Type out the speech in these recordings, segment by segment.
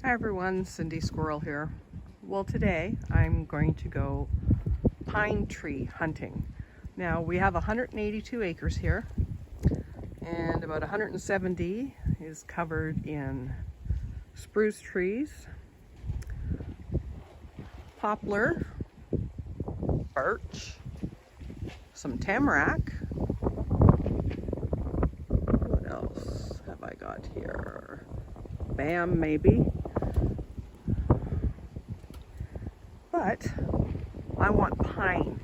Hi everyone, Cindy Squirrel here. Well, today I'm going to go pine tree hunting. Now we have 182 acres here and about 170 is covered in spruce trees, poplar, birch, some tamarack. What else have I got here? Bam, maybe. But I want pine.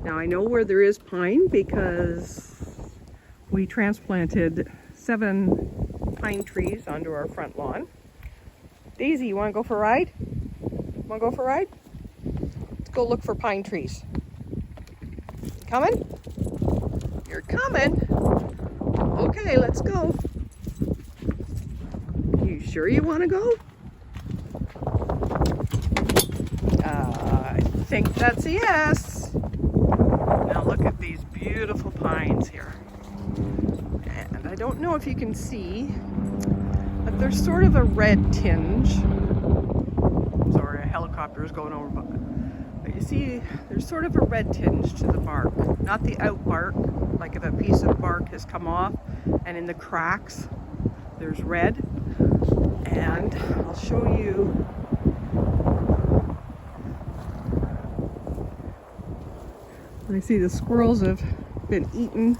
Now I know where there is pine because we transplanted 7 pine trees onto our front lawn. Daisy, you want to go for a ride? Want to go for a ride? Let's go look for pine trees. Coming? You're coming? Okay, let's go. You sure you want to go? I think that's a yes. Now look at these beautiful pines here. And I don't know if you can see, but there's sort of a red tinge. Sorry, a helicopter is going over, but you see there's sort of a red tinge to the bark. Not the out bark, like if a piece of bark has come off, and in the cracks there's red. And I'll show you. I see the squirrels have been eating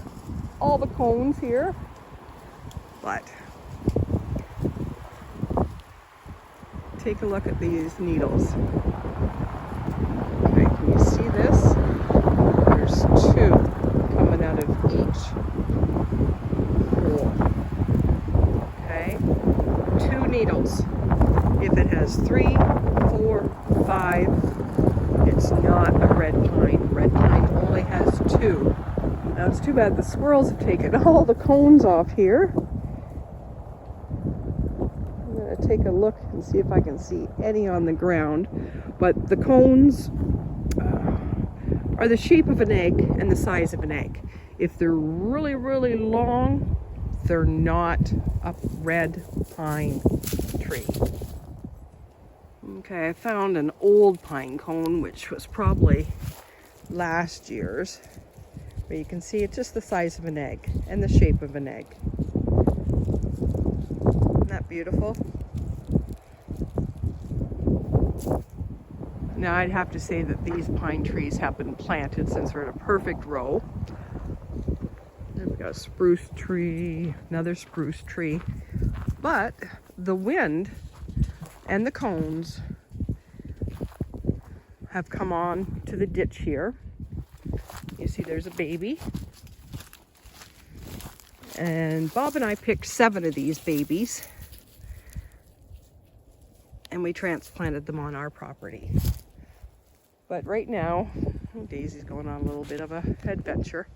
all the cones here, but take a look at these needles. Okay, can you see this? There's 2 coming out of each hole. Okay, 2 needles. If it has 3, 4, 5, it's not a red pine. Red pine only has 2. Now it's too bad the squirrels have taken all the cones off here. I'm going to take a look and see if I can see any on the ground. But the cones are the shape of an egg and the size of an egg. If they're really, really long, they're not a red pine tree. Okay, I found an old pine cone, which was probably last year's. But you can see it's just the size of an egg and the shape of an egg. Isn't that beautiful? Now I'd have to say that these pine trees have been planted since they're in a perfect row. Then we've got a spruce tree, another spruce tree. But the wind and the cones have come on to the ditch here. You see there's a baby. And Bob and I picked 7 of these babies and we transplanted them on our property. But right now, Daisy's going on a little bit of a adventure.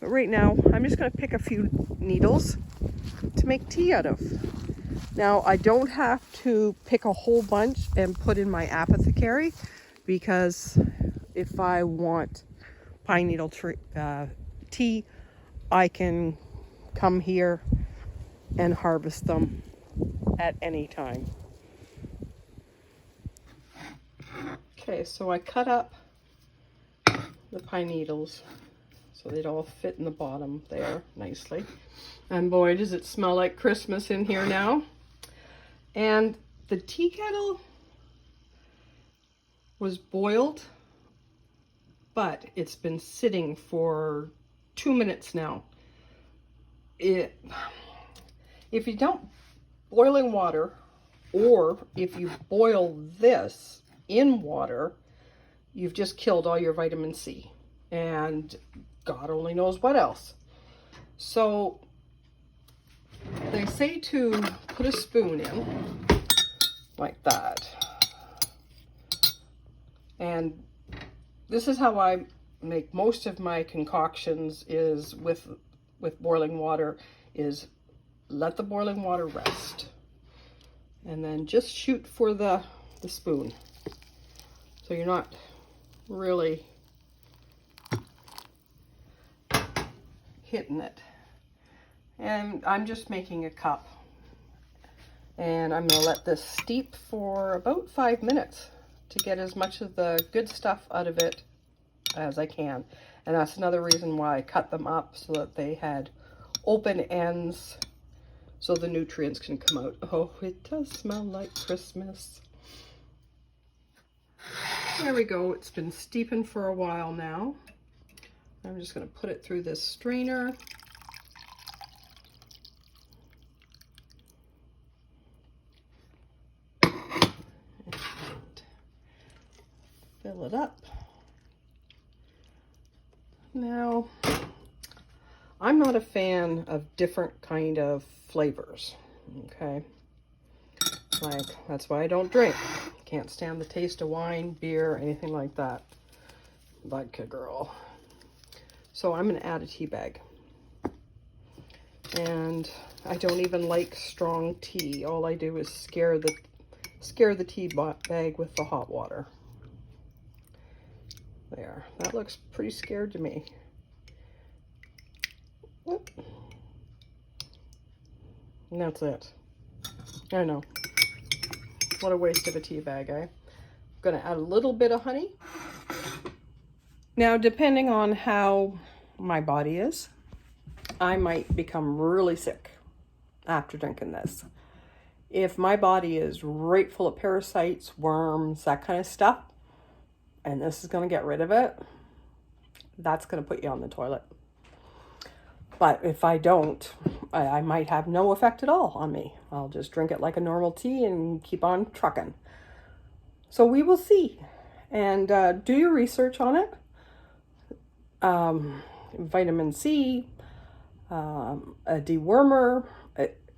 But right now, I'm just going to pick a few needles to make tea out of. Now, I don't have to pick a whole bunch and put in my apothecary, because if I want pine needle tea, I can come here and harvest them at any time. Okay, so I cut up the pine needles so they'd all fit in the bottom there nicely. And boy, does it smell like Christmas in here now. And the tea kettle was boiled, but it's been sitting for 2 minutes now. If you don't boiling water, or if you boil this in water, you've just killed all your vitamin C and God only knows what else. So they say to put a spoon in like that. And this is how I make most of my concoctions, is with boiling water, is let the boiling water rest. And then just shoot for the spoon. So you're not really hitting it. And I'm just making a cup. And I'm gonna let this steep for about 5 minutes to get as much of the good stuff out of it as I can. And that's another reason why I cut them up, so that they had open ends so the nutrients can come out. Oh, it does smell like Christmas. There we go. It's been steeping for a while now. I'm just going to put it through this strainer. And fill it up. Now, I'm not a fan of different kind of flavors, okay? Like, that's why I don't drink. Can't stand the taste of wine, beer, anything like that. Vodka girl. So I'm gonna add a tea bag. And I don't even like strong tea. All I do is scare the tea bag with the hot water. There, that looks pretty scared to me. Whoop. And that's it. I know. What a waste of a tea bag, eh? I'm gonna add a little bit of honey. Now, depending on how my body is, I might become really sick after drinking this. If my body is right full of parasites, worms, that kind of stuff, and this is going to get rid of it, that's going to put you on the toilet. But if I don't, I might have no effect at all on me. I'll just drink it like a normal tea and keep on trucking. So we will see. And do your research on it. Vitamin C, a dewormer.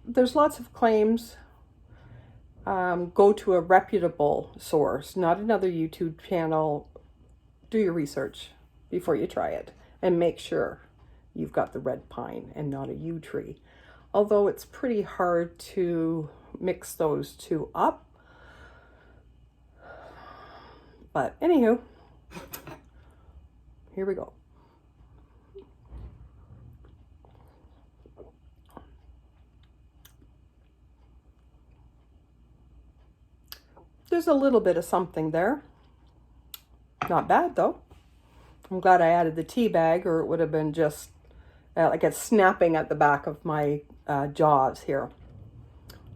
There's lots of claims. Go to a reputable source, not another YouTube channel. Do your research before you try it, and make sure you've got the red pine and not a yew tree. Although it's pretty hard to mix those two up. But anywho, here we go. There's a little bit of something there. Not bad though. I'm glad I added the tea bag, or it would have been just like it's snapping at the back of my jaws here.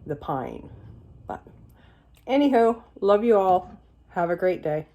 The pine. But anywho, love you all. Have a great day.